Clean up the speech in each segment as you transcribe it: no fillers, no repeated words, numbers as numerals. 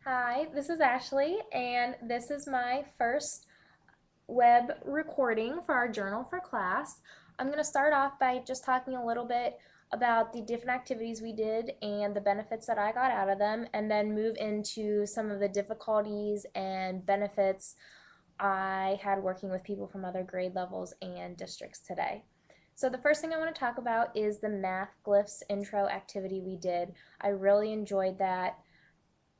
Hi, this is Ashley, and this is my first web recording for our journal for class. I'm going to start off by just talking a little bit about the different activities we did and the benefits that I got out of them, and then move into some of the difficulties and benefits I had working with people from other grade levels and districts today. So the first thing I want to talk about is the math glyphs intro activity we did. I really enjoyed that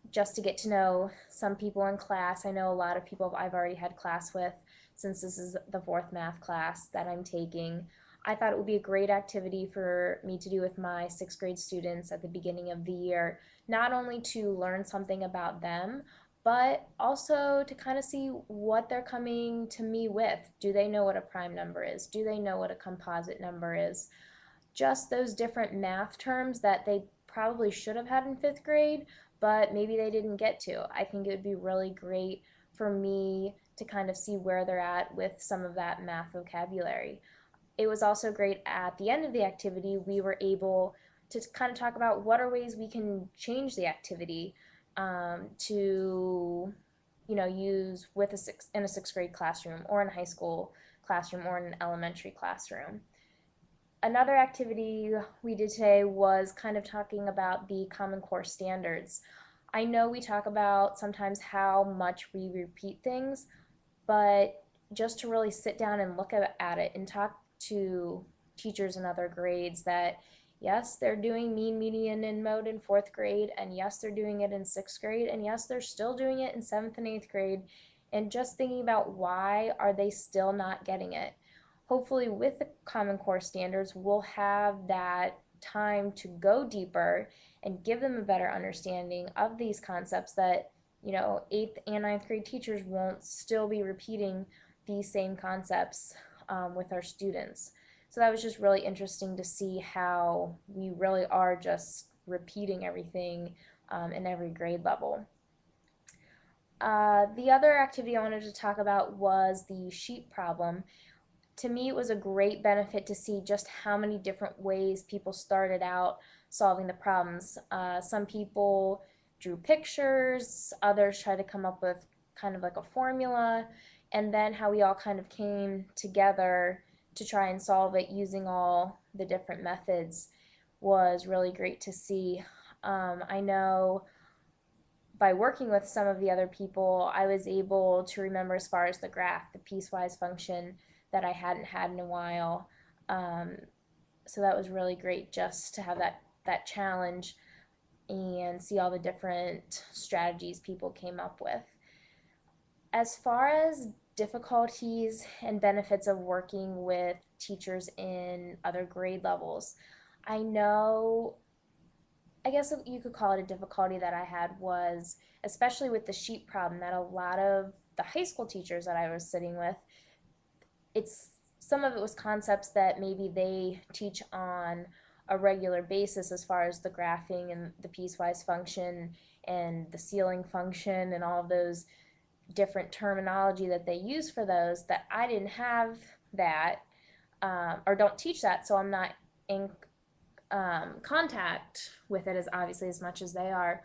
just to get to know some people in class. I know a lot of people I've already had class with since this is the fourth math class that I'm taking. I thought it would be a great activity for me to do with my sixth grade students at the beginning of the year, not only to learn something about them, but also to kind of see what they're coming to me with. Do they know what a prime number is? Do they know what a composite number is? Just those different math terms that they probably should have had in fifth grade, but maybe they didn't get to. I think it would be really great for me to kind of see where they're at with some of that math vocabulary. It was also great at the end of the activity, we were able to kind of talk about what are ways we can change the activity to use with in a sixth grade classroom or in a high school classroom or in an elementary classroom. Another activity we did today was kind of talking about the Common Core standards. I know we talk about sometimes how much we repeat things, but just to really sit down and look at it and talk to teachers in other grades that yes, they're doing mean, median, and mode in fourth grade, and yes, they're doing it in sixth grade, and yes, they're still doing it in seventh and eighth grade, and just thinking about why are they still not getting it. Hopefully with the Common Core standards, we'll have that time to go deeper and give them a better understanding of these concepts that eighth and ninth grade teachers won't still be repeating these same concepts with our students. So that was just really interesting to see how we really are just repeating everything in every grade level. The other activity I wanted to talk about was the sheet problem. To me, it was a great benefit to see just how many different ways people started out solving the problems. Some people drew pictures, others tried to come up with kind of like a formula, and then how we all kind of came together to try and solve it using all the different methods was really great to see. I know by working with some of the other people, I was able to remember as far as the graph, the piecewise function that I hadn't had in a while. Um, so that was really great just to have that challenge and see all the different strategies people came up with. As far as difficulties and benefits of working with teachers in other grade levels, I know, I guess you could call it a difficulty that I had was, especially with the sheet problem, that a lot of the high school teachers that I was sitting with, it's some of it was concepts that maybe they teach on a regular basis as far as the graphing and the piecewise function and the ceiling function and all of those different terminology that they use for those, that I didn't have that or don't teach that, so I'm not in contact with it as obviously as much as they are.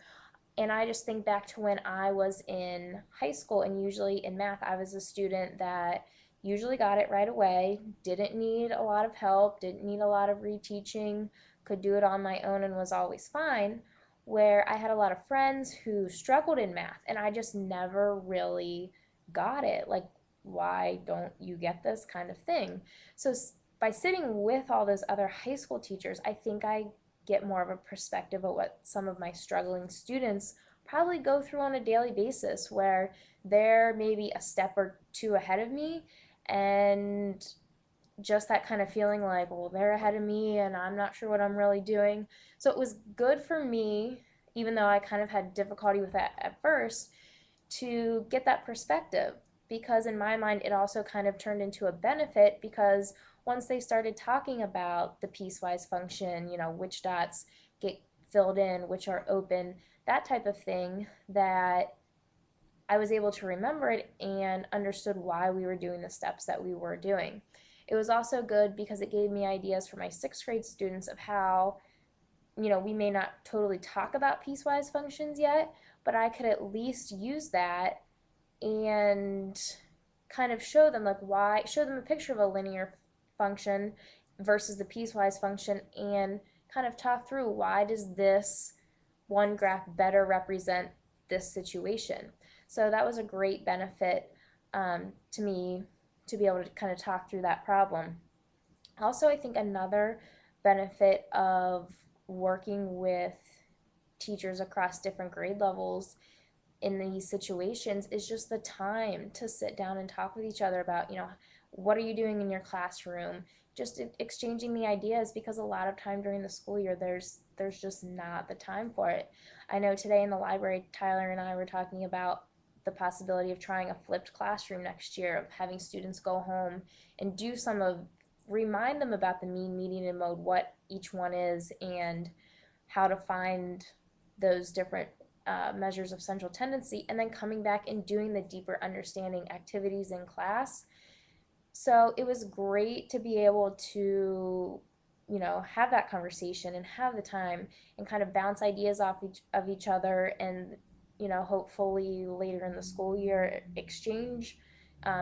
And I just think back to when I was in high school, and usually in math, I was a student that usually got it right away, didn't need a lot of help, didn't need a lot of reteaching, could do it on my own and was always fine. Where I had a lot of friends who struggled in math, and I just never really got it. Like, why don't you get this kind of thing? So by sitting with all those other high school teachers, I think I get more of a perspective of what some of my struggling students probably go through on a daily basis, where they're maybe a step or two ahead of me, and just that kind of feeling like, well, they're ahead of me and I'm not sure what I'm really doing. So it was good for me, even though I kind of had difficulty with that at first, to get that perspective, because in my mind it also kind of turned into a benefit, because once they started talking about the piecewise function, which dots get filled in, which are open, that type of thing, that I was able to remember it and understood why we were doing the steps that we were doing. It was also good because it gave me ideas for my sixth grade students of how we may not totally talk about piecewise functions yet, but I could at least use that and kind of show them like why, show them a picture of a linear function versus the piecewise function, and kind of talk through why does this one graph better represent this situation. So that was a great benefit to me, to be able to kind of talk through that problem. Also, I think another benefit of working with teachers across different grade levels in these situations is just the time to sit down and talk with each other about, what are you doing in your classroom? Just exchanging the ideas, because a lot of time during the school year there's just not the time for it. I know today in the library, Tyler and I were talking about the possibility of trying a flipped classroom next year, of having students go home and do some of remind them about the mean, median, and mode, what each one is, and how to find those different measures of central tendency, and then coming back and doing the deeper understanding activities in class. So it was great to be able to, have that conversation and have the time and kind of bounce ideas off of each other, and, hopefully later in the school year exchange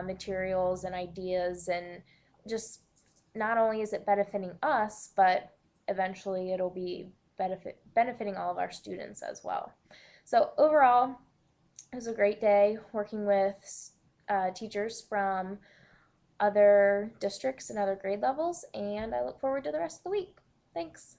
materials and ideas, and just not only is it benefiting us, but eventually it'll be benefiting all of our students as well. So overall, it was a great day working with teachers from other districts and other grade levels, and I look forward to the rest of the week. Thanks.